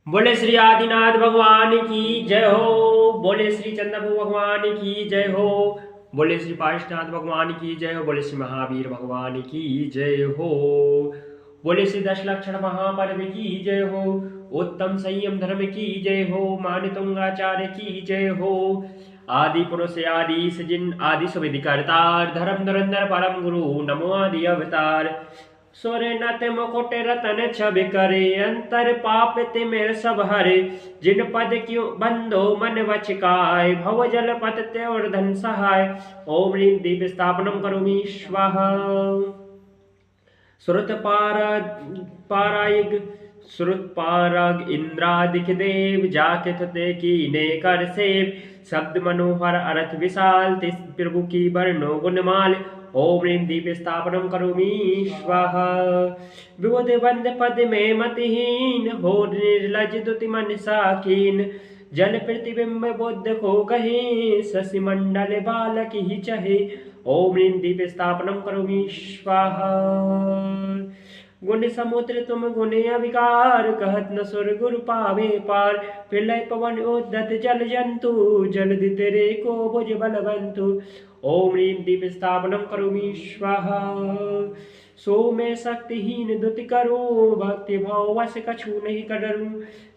बोले श्री आदिनाथ भगवान की जय हो। बोले श्री चंद्रभू भगवान की जय हो। बोले श्री पार्श्वनाथ भगवान की जय हो। बोले श्री महावीर भगवान की जय हो। बोले श्री दशलक्षण महापर्व की जय हो। उत्तम संयम धर्म की जय हो। मान तुंगाचार्य की जय हो। आदि पुरुष आदि सजिन आदि सुविधि करतार धर्म धुरंधर परम गुरु नमो आदि अवतार। सोरे नत मुकुट रतन छवि करे अंतर पाप तिमिर सब हरे। जिन पद क्यों बंधो मन वचिकाय भव जल पत और धन सहाय। ओम ह्रीं दीप स्थापनम करोमि स्वाहा। श्रुत पारायग श्रुत पारग इंद्रादिक देव जाके थे कीने कर सेव। शब्द मनोहर अर्थ विशाल तिस प्रभु की बरनो गुणमाल। ओम ह्रीं दीप स्थापनम करोमि स्वाहा। विबुध बंद पद में मतिहीन हो निर्लज दुति मन साकीन। जल प्रतिबिंब बुद्ध को कहे शशि मंडल बालक ही चहे। ओम ह्रीं दीप स्थापनम करोमि स्वाहा। गुण समुद्र तुम गुणे अविकार कहत न सुर गुरु पावे पार। प्रलय पवन उद्धत जल जंतु जल तेरे को भुज बलवंतु। ओम ह्रीं दीप स्थापनम करोमि स्वाहा। सो मैं शक्तिहीन दुति करो भक्ति भाव वश कछु नहीं करूं।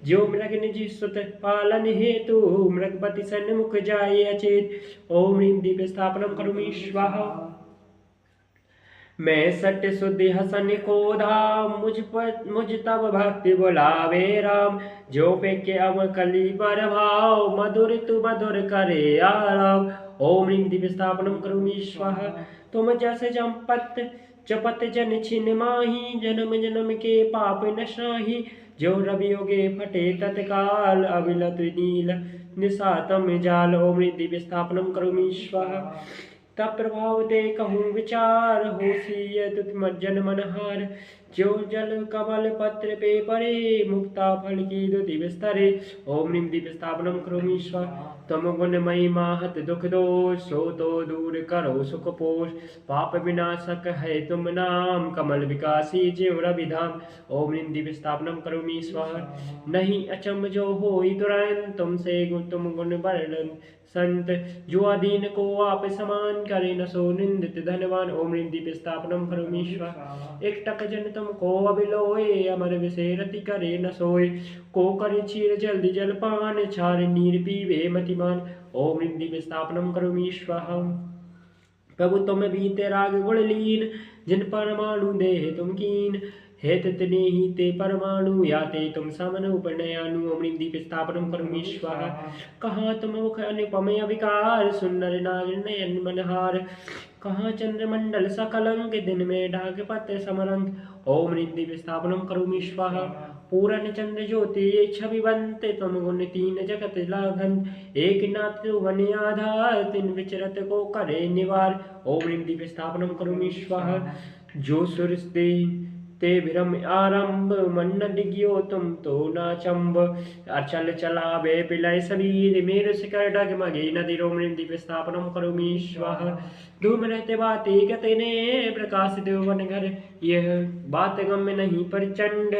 जो मृग निज सुत पालन हेतु मृगपति सन्मुख जाय अचेत। ओम ह्रीं दीप स्थापनम करोमि स्वाहा। मैं सत्य शुद्धि हसन को धाम मुझ तब भक्ति बुलावे राम। जो पे के अव कली पर भाव मधुर तु मधुर करे आराम। ओम ह्रीं दीप स्थापनम करोमि स्वाहा। तुम जस जपत जपत जन छिन माही जन्म जन्म के पाप नशाही। जो रवि योगे फटे तत्काल अविलत नील निशातम जाल। ओम ह्रीं दीप स्थापनम करोमि स्वाहा। तब प्रभाव दे कहूँ विचार होशिय तुतमज्जन मनहार। जो जल कमल पत्र पे परे मुक्ता फल की दुति विस्तरे। ओम ह्रीं दीप स्थापनम करोमि स्वाहा। तम गुण महिमा हत दुख दोष सो तो दूर करो सुख पोष। पाप विनाशक है तुम नाम कमल विकासी जीव रविधाम। ओम ह्रीं दीप स्थापनम करोमि स्वाहा। नहीं अचम जो होई तुरंत तुमसे तुम गुण वर्णन संत। जो अधीन को आप समान करे न सो निंदित धनवान। ओम ह्रीं दीप स्थापनम करोमि स्वाहा। एक टक जन तुम को अबिलोए अमर विषय रति करे न सोए। को करे क्षीर जल्दी जल पान छार नीर पीवे मतिमान। ओम ह्रीं दीप स्थापनम करोमि स्वाहा। प्रभु तुम बीते राग गुण लीन जिन परमाणु देह तुम कीन। हेत तने ही ते परमाणु याते तुम समन उपनयानु। ओम ह्रीं दीप स्थापनम करोमि स्वाहा। कहाँ तुम मुख अनुपमय विकार सुंदर नाग नयन मनहार। कहाँ चंद्रमंडल सकलंक दिन में ढाक पत्र समरंक। ओम ह्रीं दीप स्थापनम करोमि स्वाहा। पूरन चंद्र ज्योति छविवंत तुम गुण तीन जगत लाघन। एक नाथ वन आधार तिन विचरत को करे निवार। ओम ह्रीं दीप स्थापनम करोमि स्वाहा। जो सुर ते भ्रम आरंभ मन न डिग्यो तुम तो नाचंब। अचल चलावे पिलय शरीर मेरु शिखर डगमगे नदी। ओम ह्रीं दीप स्थापनम करोमि स्वाहा। धूम रहते बाते गते ने प्रकाश देवन घर। यह बात गम्य नहीं प्रचंड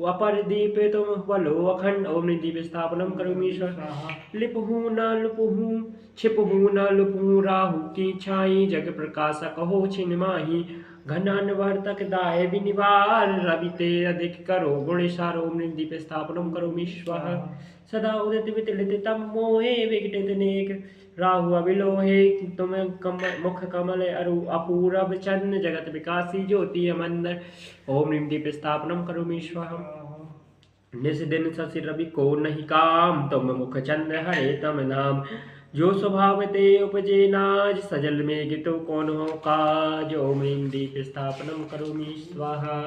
अपर दीप तुम बलो अखंड। ओम ह्रीं दीप स्थापनम करोमि स्वाहा। लिपहू न लुपहू छिपहू न लुपहू राहु की छाई जग प्रकाशक हो छिन माही। घनानवर्तक दाय विनिवार रवि ते अधिक करो गुण सार। ओम ह्रीं दीप स्थापनम करोमि स्वाहा। सदा उदित वितलित तम मोहे विघटित नेक राहु अविलोहे। तुम मुख कमल अरु अपूरब चंद्र जगत विकासी ज्योति अमंदर। ओम ह्रीं दीप स्थापनम करोमि स्वाहा। निस दिन शशि रवि को नहीं काम तुम मुख चंद्र हरे तम नाम। जो स्वभाव ते उपजे नाज सजल में गितो कौन हो काज। ओम ह्रीं दीप स्थापनम करोमि स्वाहा।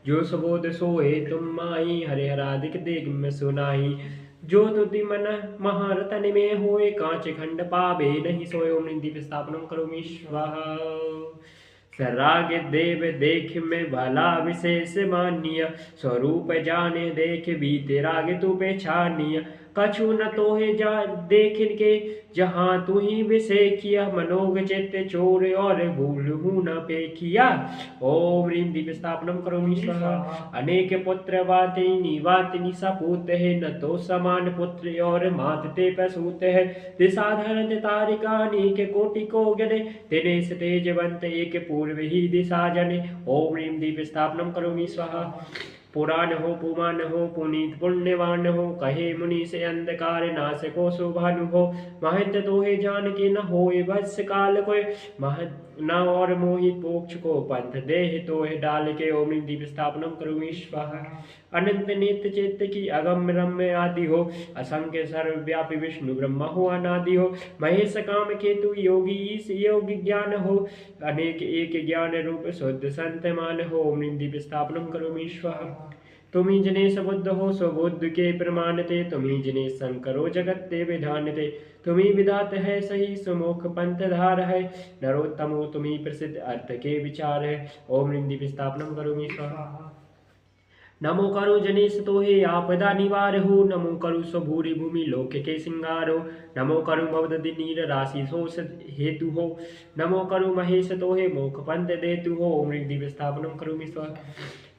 जो सबोध सोए तुम माई हरे हराधिक देग में सुनाई। जो तुति मन महारतन में होए कांच खंड पावे नहीं सोए। ओम ह्रीं दीप स्थापनम करोमि स्वाहा। सराग देव देख में भला विशेष मान्य। स्वरूप जाने देख बीते राग तू पे छानिय। कछु न तोहे जा देखिन के, जहाँ तू ही विषय किया मनोग चित्त चोर और भूलहु न पेखिया। ओम ह्रीं दीप स्थापनम करोमि स्वाहा। अनेक पुत्र वातिनी वातिनी सपूत है, न तो समान पुत्र और मात ते प्रसूत है। दिशाधर तारिका अनेक कोटि को गणे, दिनेश तेजवंत एक पूर्व ही दिशा जने। ओम ह्रीं दीप स्थापनम करोमि स्वाहा। पुराण हो पुमान हो पुनीत पुण्यवान हो, कहे मुनि से अंधकार नाश को शोभानु हो। महंत तोहे जान के न होए वत्स काल कोय, महत न और मोहित मोक्ष को पंथ देह तोहे डाल के। ओम दीप स्थापनम करोमि स्वाहा। अनंत नित्य चित्त की अगम रम्य आदि हो, असंख्य सर्वव्यापी विष्णु ब्रह्मा हो अनादि हो। महेश काम केतु योगी ईश योग ज्ञान हो, अनेक एक ज्ञान रूप शुद्ध संत मान हो। ओम दीप स्थापनम करोमि स्वाहा। तुम्ही जने सबुद्ध हो स्वबुद्ध के प्रमाणते, तुम्ही जने संकरो जगत ते विधानते। तुम्ही विधात है सही सुमुख पंथ धार है, नरोत्तम हो तुम्ही प्रसिद्ध अर्थ के विचार है। ओम दीप स्थापनम करोमि स्वाहा। नमो करो जनेश तोहे आपदा निवार हो, नमो करो स्वभूरि भूमि लोक के सिंगार हो। नमो करो भवद नीर राशि सोष हेतु हो, नमो करो महेश तोहे मोख पंथ देतु हो। ओम दीप स्थापनम करोमि स्वाहा।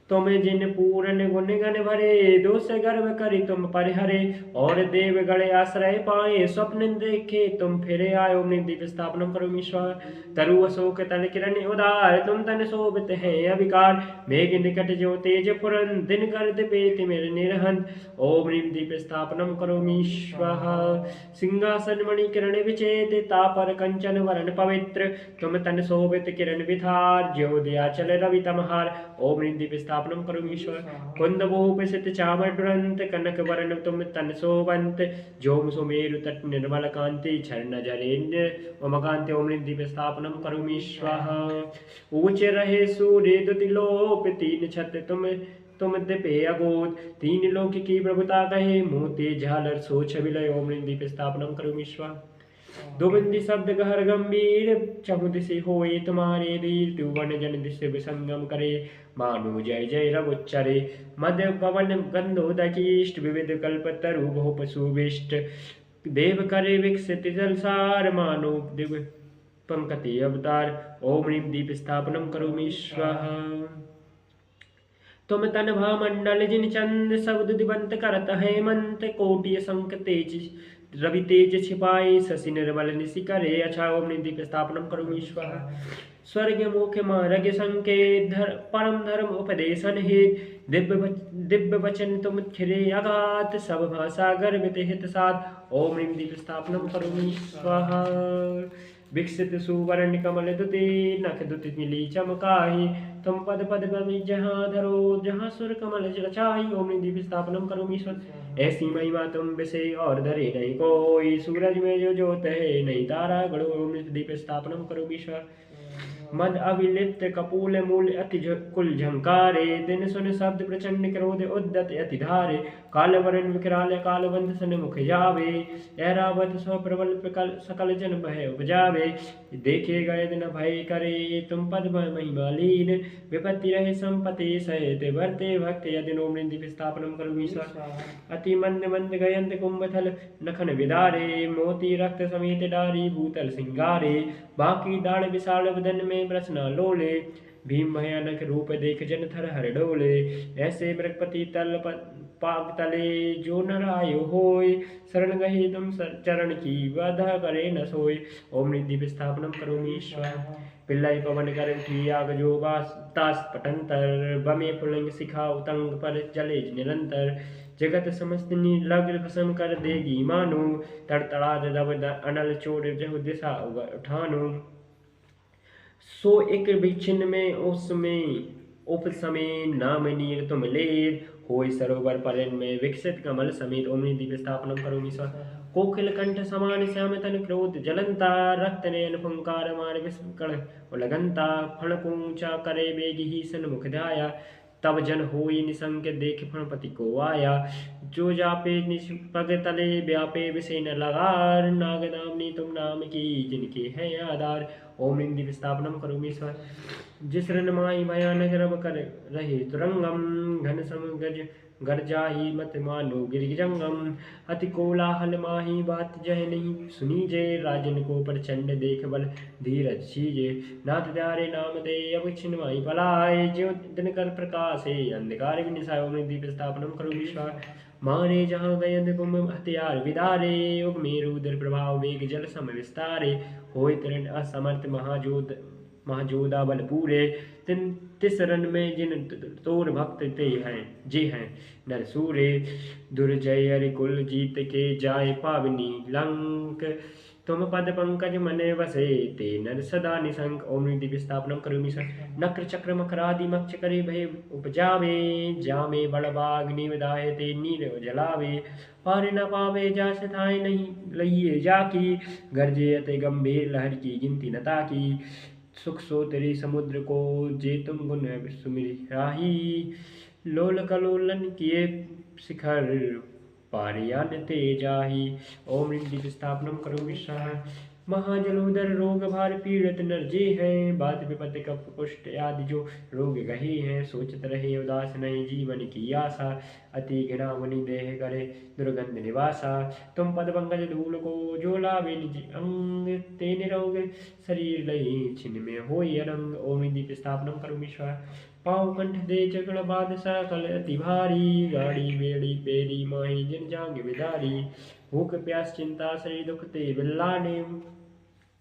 तुम जिन पूरन गुण गण भरे, दोष गर्भ करि तुम परिहरे। और देव गणे आश्रय पाए, स्वप्न देखे तुम फिरे आए। ओम दीप स्थापनम करोमि स्वाहा। तरु अशोक तल किरण उदार, तुम तन शोभित है अविकार। मेघ निकट जो तेज फुरन, दिन कर दिपे तिमिर निरहन। ओम दीप स्थापनम करोमि स्वाहा। सिंहासन मणि किरण विचेत, तापर कंचन वरण पवित्र। तुम तन शोभित किरण विधार, ज्यो दिया चल रवि तमहार। ओम दीप स्थापनम करोमि स्वाहा। कुंद भूषित चामर दुरंत, कनक वरण तुम तन शोभंत। जोम सुमेरु तट निर्मल कांति, झरना झरेन्द्र उमकांति। ओम दीप स्थापनम करोमि स्वाहा। ऊंचे रहे सूर्य दुतिलोक, तीन छत तुम दिपे अगोद। तीन लोक की प्रभुता कहे, मोती झालर सो छबिलय। ओम दीप स्थापनम करोमि स्वाहा। दुबंदी शब्द गहर गंभीर, चहुद से होए तुम्हारे धीर। त्रिभुवन जन दिश्य विसंगम करे, मानो जय जय रव उच्चरे। मध्य पवन गंधोदकीष्ट, विविध कल्प तरु बहु पशुविष्ट। देव करे विकसित जलसार, मानो दिव्य पंकति अवतार। ओम दीप स्थापनम करोमि स्वाहा। तुम तन भा मंडल जिन चंद, शब्द दिवंत करत हेमंत। कोटि असंख्य तेज रवि तेज छिपाए, शशि निर्मल निशि करे अच्छा। ओम दीप स्थापनम करोमि स्वाहा। स्वर्ग मुख मार्ग संकेत, परम धर्म उपदेशन हेत। दिव्य वचन तुम खिरे अगात, सब भाषा गर्भित हित साथ। ओम दीप स्थापनम करोमि स्वाहा। विकसित सुवर्ण कमल दुते, नख दुति मिली चमकाही। तुम पद पद भवि जहाँ धरो, जहाँ सुर कमल रचाई। ओम दीप स्थापनम करोमि स्वाहा। ऐसी महिमा तुम विषय और धरे नहीं कोई, सूरज में जो ज्योत है नहीं तारा गढ़ो। ओम दीप स्थापनम करोमि स्वाहा। मद अविलिप्त कपूल मूल अति कुल झंकारे, दिन सुन शब्द प्रचंड क्रोध उद्दत अति धारे। काल वरण विकराल कालवंत सन मुख जावे, ऐरावत स्व प्रबल सकल जन भय उपजावे। देखे गए दिन भय करे, तुम पद महिमा लीन। विपत्ति रहे संपत्ति सहित, भरते भक्त यदि। ओम दीप स्थापनम करोमि स्वाहा। अति मंद मंद गयंत कुंभथल नखन विदारे, मोती रक्त समेत डारी भूतल सिंगारे। बाकी दाढ़ विशाल बदन में प्रश्न लोले, भीम भयानक रूप देख जन थर हर डोले। ऐसे मृगपति तल पाग तले, जो नर आयो होय। शरण गहे तुम चरण की, बाधा करे न सोय। ओम दीप स्थापनम करोमि स्वाहा। पिल्लाई पवन कर उठी आग जो तास पटंतर, बमे फुलंग सिखा उतंग पर जले निरंतर। जगत समस्त लग्न भस्म कर देगी मानो, तड़तड़ा दब अनल चोर जहु दिशा उठानो। सो एक विच्छिन्न में उसमें उपसमय, नाम नीर तुम लेर। होय सरोवर परन में विकसित कमल समेत। ओम दीप स्थापनम करोमि स्वाहा। कोकिल कंठ समान श्याम तन क्रोध जलंता, रक्त नयन फुंकार मार विस्कण उलगंता। फण ऊंचा करे बेग ही सन्मुख ध्याया, तब जन होई निसंग देख फणपति को आया। जो जापे निष्पग तले व्यापे विषय न लगार, नाग नामनी तुम नाम की जिनके है आधार। ओम दीप स्थापनम करोमि स्वाहा। जिस रन माही भयानक रब कर रहे तुरंगम घन सम गज गरजाही मत मानो गिरिजंगम अति कोलाहल माही बात जह नहीं सुनी जय राजन को प्रचंड देख बल धीरज सीजे नाथ प्यारे नाम दे अब छिन माही पलाए ज्यो दिन कर प्रकाशे अंधकार विनिसाय ओम दीप स्थापनम करो विश्वास मारे जहाँ गयंद कुंभ हथियार विदारे योग मेरु उदर प्रभाव वेग जल सम विस्तारे होय तरण असमर्थ महाजोधा बल पूरे तिस रन में जिन तोर भक्त ते हैं जे हैं नर सूरे दुर्जय हरि कुल जीत के जाय पावनी लंक तुम पद पंकज मने वसे ते नर सदा निशंक ओम दीप स्थापनम करोमि नक्र चक्र मकरादि मक्ष करे भय उपजावे जामे बड़बाग्नि विदाय ते नीर जलावे पार न पावे जास थाय नहीं लइए जाकी गरजे अति गंभीर लहर की गिनती नता की सुख सो तेरी समुद्र को जे तुम गुण सुमिर राही लोल कलोलन किए शिखर पारियान ते जाही ओम दीप स्थापनम करो विश्वास महाजलोदर रोग भार पीड़ित नर जे हैं बात विपत्ति कप कुष्ठ आदि जो रोग गहे हैं सोचत रहे उदास नहीं जीवन की आशा अति घृणा मुनि देह करे दुर्गंध निवासा तुम पद पंकज धूल को जो लावे निज अंग ते निरोग शरीर लई छिन में होई अरंग ओम दीप स्थापनम करो विश्वास पाव कंठ दे चकड़ बाद सकल अति भारी गाड़ी बेड़ी पेरी माही जिन जांग विदारी भूख प्यास चिंता शरीर दुख ते बिल्लाने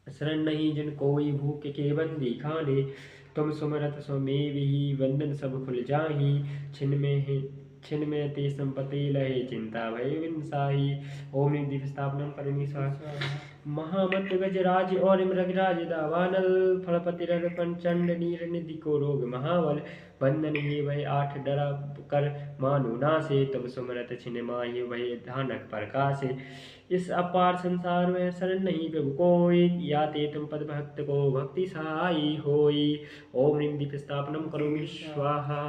शरण नहीं जिन कोई भूख के बंदी खाने तुम सुमरत स्वमेव ही वंदन सब खुल जाही छिन में ते संपत्ति लहे चिंता भय विनसाही ओम दीप स्थापनम परमेश्वर महामत गजराज और मृगराज दावानल फलपति पंचंड नीर निधि को रोग महावल बंधन ही वह आठ डरा कर मानो नासे तुम सुमरत छिन माही वह धानक प्रकाशे इस अपार संसार में शरण नहीं प्रभु कोई याते तुम पद भक्त को भक्ति सहाई होई ओम दीप स्थापनम करोमि स्वाहा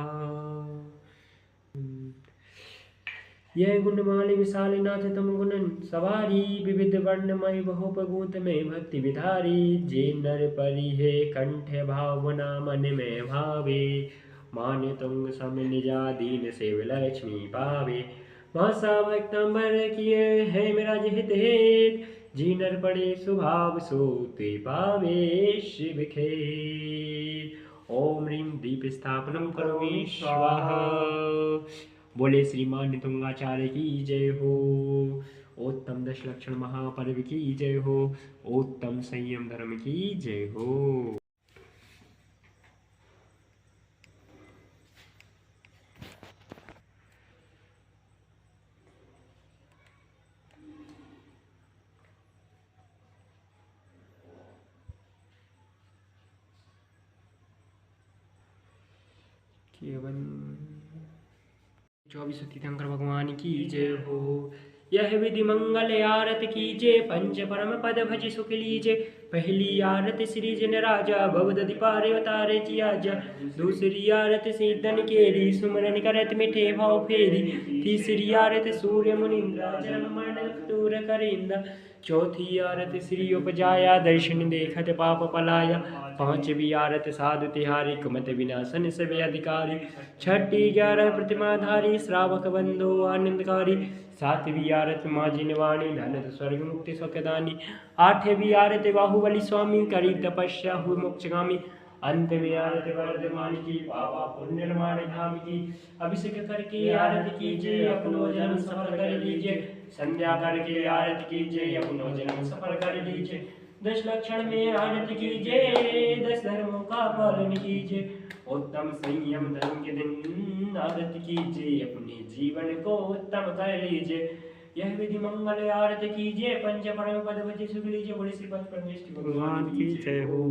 यह गुणमाली विशाली नाथ तुम गुणन सवारी विविध वर्णमय बहुपगूत में भक्ति विधारी जे नर परि है कंठ भावना मन में भावे मान्य तुंग सम निजा दीन सेव लक्ष्मी पावे मासा भक्तंबर किए है मेरा जिहित हेत जी नर पड़े स्वभाव सोते पावे शिव खेत ओम ह्रीं दीप स्थापनम करोमि स्वाहा बोले श्रीमान नितुंगाचार्य की जय हो उत्तम दश लक्षण महापर्व की जय हो उत्तम संयम धर्म की जय हो। केवल 24 तीर्थंकर भगवान की जय हो। यह विधि मंगल आरत कीजे पंच परम पद भज सुख लीजे पहली आरत श्री जन राजा भवदधि पारे अवतारे जियाजा दूसरी आरत सीधन केरी सुमरन करत मिठे भाव फेरी तीसरी आरत सूर्य मुनिंद्रा जन्म मरण दूर करेंदा चौथी आरत श्री उपजाया दर्शन देखत पाप पलाया पांचवी आरत साधु तिहारी कुमत विनाशन सभी अधिकारी छठी 11 प्रतिमाधारी श्रावक बंधु आनंदकारी सातवीं आरत माँ जिनवाणी धनत स्वर्ग मुक्ति सुखदानी आठवीं आरत बाहुबली स्वामी करी तपस्या हुई मोक्षगामी अंतवीं आरत वर्धमान की पावा पुण्य निर्माण धाम की अभिषेक करके आरत कीजिए अपनो जन्म सफल कर लीजिए संध्या करके आरत कीजिए अपनो जन्म सफल कर लीजिए 10 लक्षण में आरत कीजिए 10 धर्मों का पालन कीजिए उत्तम संयम धर्म के दिन आरत कीजिए अपने जीवन को उत्तम कर लीजिए यह विधि मंगल आरत कीजिए पंच परम पद भज सुख लीजिए बोले श्री पंच परमेश्वर भगवान की जय हो।